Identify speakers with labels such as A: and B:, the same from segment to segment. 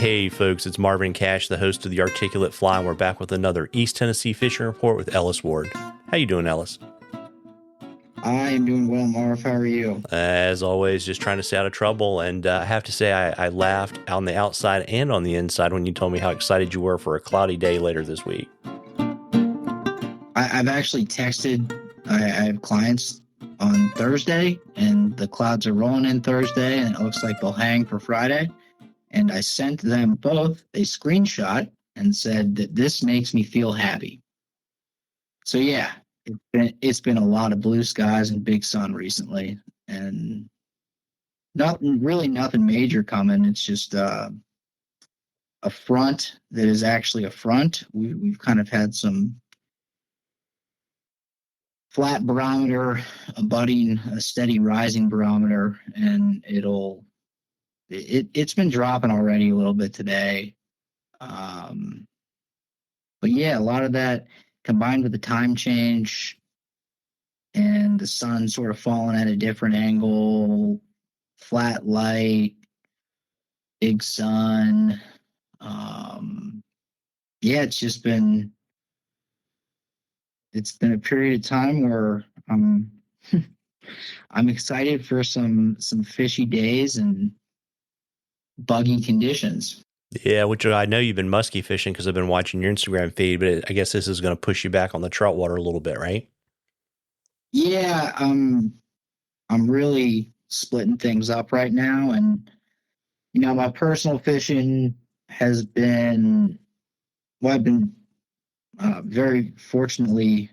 A: Hey folks, it's Marvin Cash, the host of The Articulate Fly, and we're back with another East Tennessee fishing report with Ellis Ward. How you doing, Ellis?
B: I am doing well, Marv. How are you?
A: As always, just trying to stay out of trouble, and I have to say I laughed on the outside and on the inside when you told me how excited you were for a cloudy day later this week.
B: I've actually texted, I have clients on Thursday, and the clouds are rolling in Thursday, and it looks like they'll hang for Friday. And I sent them both a screenshot and said that this makes me feel happy. So yeah, it's been a lot of blue skies and big sun recently, and nothing major coming. It's just a front that is actually a front. We've kind of had some flat barometer abutting a steady rising barometer, and it's been dropping already a little bit today. But yeah, a lot of that combined with the time change and the sun sort of falling at a different angle, flat light, big sun. Yeah, it's been a period of time where I'm excited for some fishy days and buggy conditions.
A: Yeah, which I know you've been musky fishing because I've been watching your Instagram feed, but I guess this is going to push you back on the trout water a little bit, right?
B: Yeah, I'm really splitting things up right now, and my personal fishing has been well, I've been very fortunately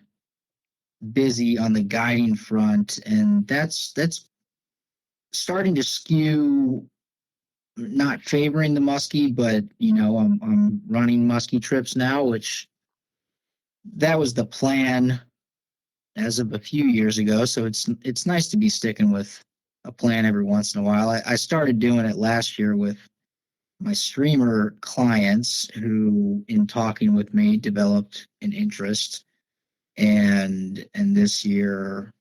B: busy on the guiding front, and that's starting to skew, not favoring the muskie, but I'm running muskie trips now, which that was the plan as of a few years ago. So it's nice to be sticking with a plan every once in a while. I started doing it last year with my streamer clients who, in talking with me, developed an interest, and this year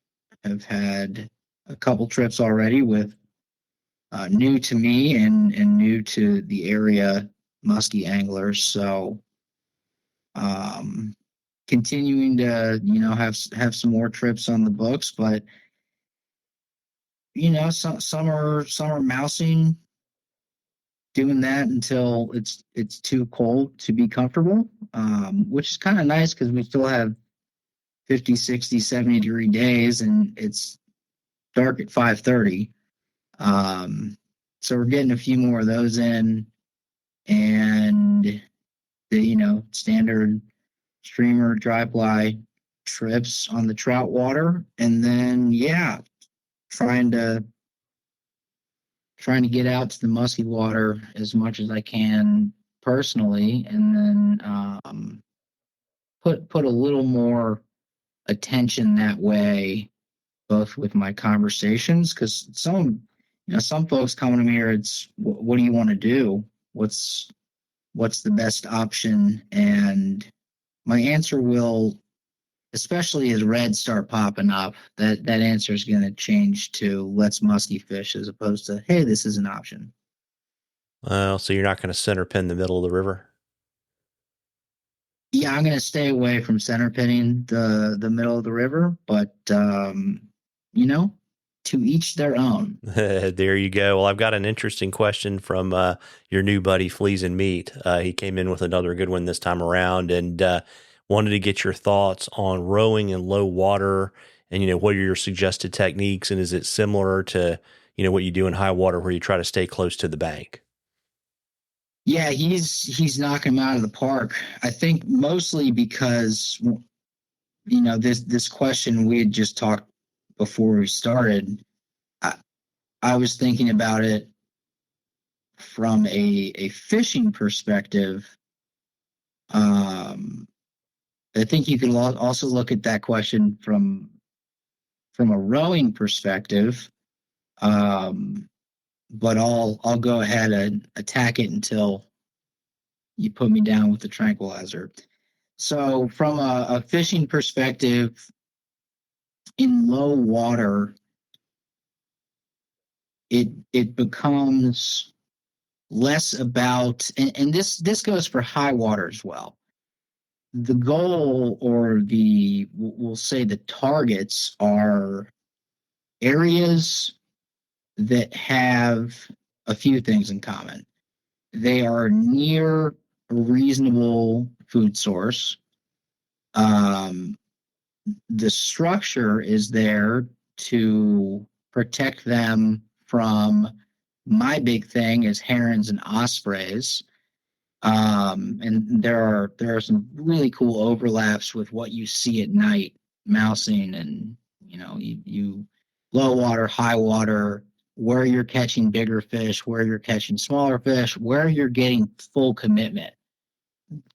B: have had a couple trips already with new to me and new to the area muskie anglers. So um, continuing to have some more trips on the books, but some are mousing, doing that until it's too cold to be comfortable, which is kind of nice because we still have 50, 60, 70-degree days, and it's dark at 5:30. So we're getting a few more of those in, and the standard streamer dry ply trips on the trout water, and then yeah, trying to get out to the musky water as much as I can personally, and then put a little more attention that way, both with my conversations, because some folks coming to me here, it's what do you want to do? What's the best option? And my answer will, especially as reds start popping up, that answer is going to change to let's musky fish, as opposed to, hey, this is an option.
A: Well, so you're not going to center pin the middle of the river?
B: Yeah, I'm going to stay away from center pinning the middle of the river, but you know, to each their own.
A: There you go. Well, I've got an interesting question from your new buddy, Fleas and Meat. He came in with another good one this time around and wanted to get your thoughts on rowing in low water and, what are your suggested techniques? And is it similar to, what you do in high water where you try to stay close to the bank?
B: Yeah, he's knocking him out of the park. I think mostly because this question we had just talked before we started. I, I was thinking about it from a fishing perspective. Um, I think you can also look at that question from a rowing perspective. Um, but I'll go ahead and attack it until you put me down with the tranquilizer. So from a fishing perspective, in low water, it becomes less about, and this goes for high water as well. The goal, or we'll say the targets, are areas that have a few things in common. They are near a reasonable food source. Um, the structure is there to protect them from, my big thing is herons and ospreys. And there are some really cool overlaps with what you see at night, mousing, and you low water, high water, where you're catching bigger fish, where you're catching smaller fish, where you're getting full commitment,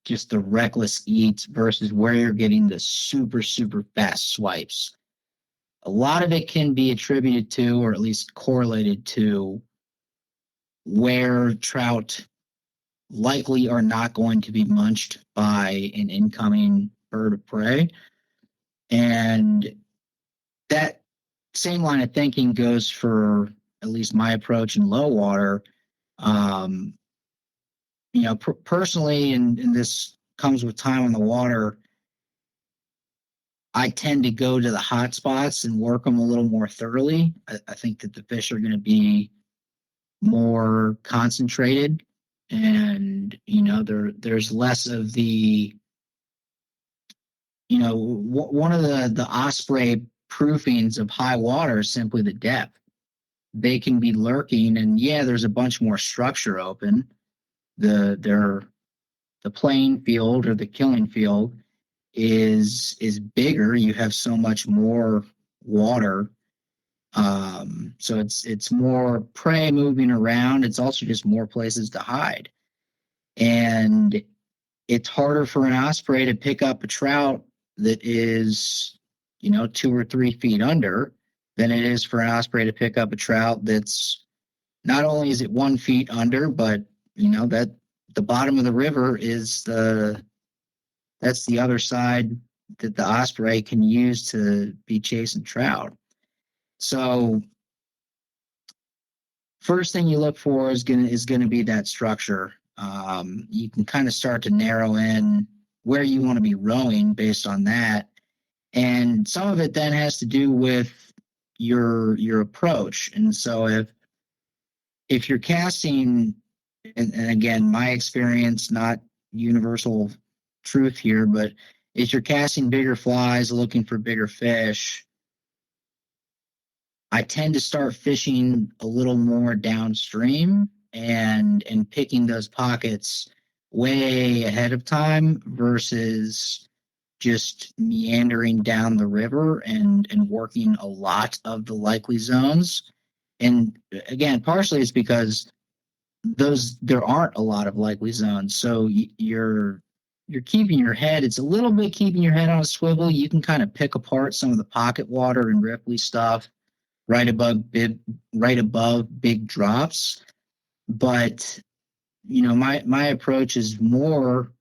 B: just the reckless eats versus where you're getting the super, super fast swipes. A lot of it can be attributed to, or at least correlated to, where trout likely are not going to be munched by an incoming bird of prey. And that same line of thinking goes for at least my approach in low water. Um, personally, and this comes with time on the water, I tend to go to the hot spots and work them a little more thoroughly. I think that the fish are going to be more concentrated, and there's less of the, one of the osprey proofings of high water is simply the depth. They can be lurking, and yeah, there's a bunch more structure open. The playing field, or the killing field, is bigger. You have so much more water. So it's more prey moving around. It's also just more places to hide. And it's harder for an osprey to pick up a trout that is, 2 or 3 feet under, than it is for an osprey to pick up a trout that's, not only is it 1 feet under, but that the bottom of the river is that's the other side that the osprey can use to be chasing trout. So first thing you look for is gonna be that structure. You can kind of start to narrow in where you want to be rowing based on that, and some of it then has to do with your approach. And so if you're casting, and again, my experience, not universal truth here, but if you're casting bigger flies, looking for bigger fish, I tend to start fishing a little more downstream, and picking those pockets way ahead of time versus just meandering down the river and working a lot of the likely zones. And again, partially it's because there aren't a lot of likely zones. So you're keeping your head. It's a little bit keeping your head on a swivel. You can kind of pick apart some of the pocket water and riffly stuff right above big drops. But my approach is more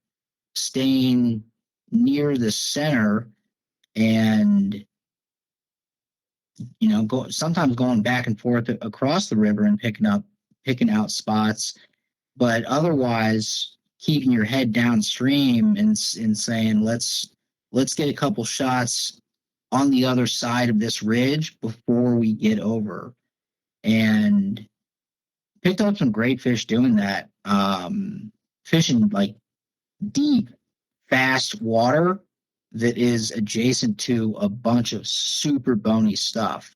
B: staying near the center, and sometimes going back and forth across the river and picking out spots, but otherwise keeping your head downstream, and saying, let's get a couple shots on the other side of this ridge before we get over. And picked up some great fish doing that. Fishing like deep, fast water that is adjacent to a bunch of super bony stuff.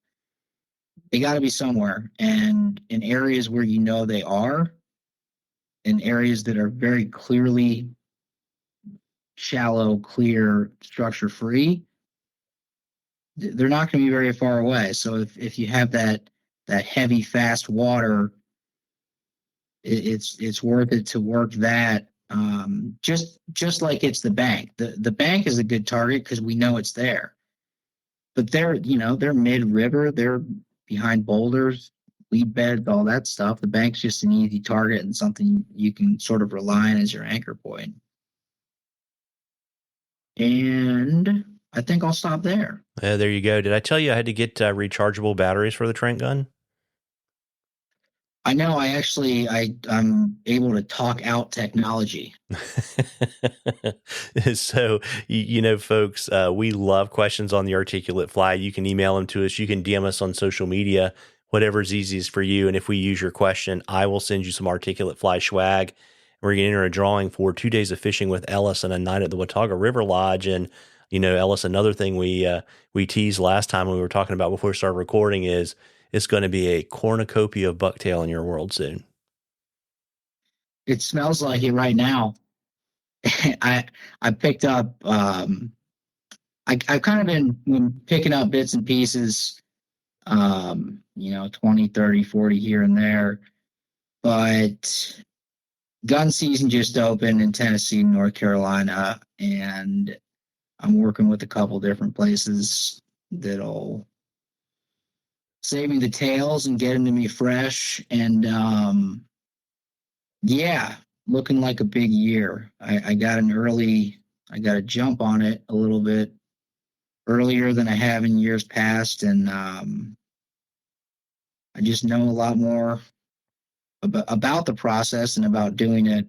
B: They got to be somewhere, and in areas where they are, in areas that are very clearly shallow, clear, structure free, they're not going to be very far away. So if you have that heavy, fast water, it's worth it to work that. Just like it's the bank. The bank is a good target because we know it's there. But they're mid-river. They're behind boulders, weed beds, all that stuff. The bank's just an easy target and something you can sort of rely on as your anchor point. And I think I'll stop there.
A: There you go. Did I tell you I had to get rechargeable batteries for the Trent gun?
B: I know. I'm able to talk out technology.
A: So, folks, we love questions on the articulate fly. You can email them to us. You can DM us on social media, whatever's easiest for you. And if we use your question, I will send you some articulate fly swag. We're going to enter a drawing for 2 days of fishing with Ellis and a night at the Watauga River Lodge. And, Ellis, another thing we teased last time when we were talking about before we started recording is it's going to be a cornucopia of bucktail in your world soon.
B: It smells like it right now. I picked up. I've kind of been picking up bits and pieces. 20, 30, 40 here and there. But gun season just opened in Tennessee, North Carolina, and I'm working with a couple different places that'll save me the tails and get them to me fresh. And yeah, looking like a big year. I got a jump on it a little bit earlier than I have in years past, and I just know a lot more about the process and about doing it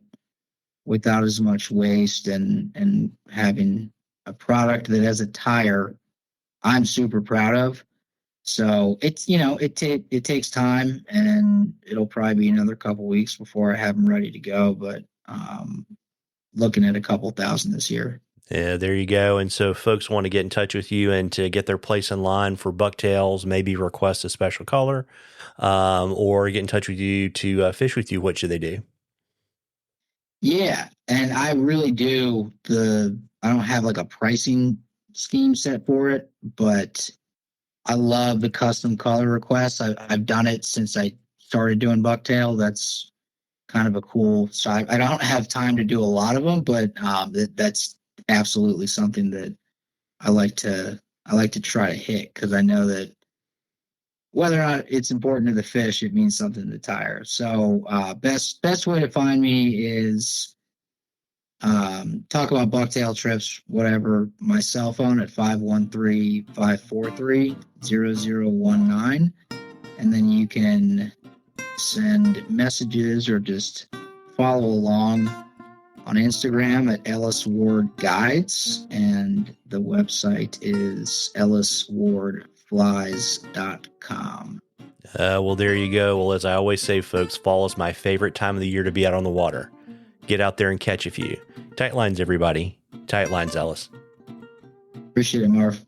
B: without as much waste, and having a product that has a tire I'm super proud of. So it's it takes time, and it'll probably be another couple weeks before I have them ready to go. But looking at a couple thousand this year.
A: Yeah, there you go. And so folks want to get in touch with you and to get their place in line for bucktails, maybe request a special color, or get in touch with you to fish with you. What should they do?
B: Yeah, and I really do. I don't have like a pricing scheme set for it, but I love the custom color requests. I've done it since I started doing bucktail. That's kind of a cool side. I don't have time to do a lot of them, but that's absolutely something that I like to try to hit, because I know that whether or not it's important to the fish, it means something to the tire. So best way to find me is talk about bucktail trips, whatever, my cell phone at 513-543-0019. And then you can send messages or just follow along on Instagram at Ellis Ward Guides. And the website is elliswardflies.com.
A: Well, there you go. Well, as I always say, folks, fall is my favorite time of the year to be out on the water. Get out there and catch a few. Tight lines, everybody. Tight lines, Ellis.
B: Appreciate it, Marv.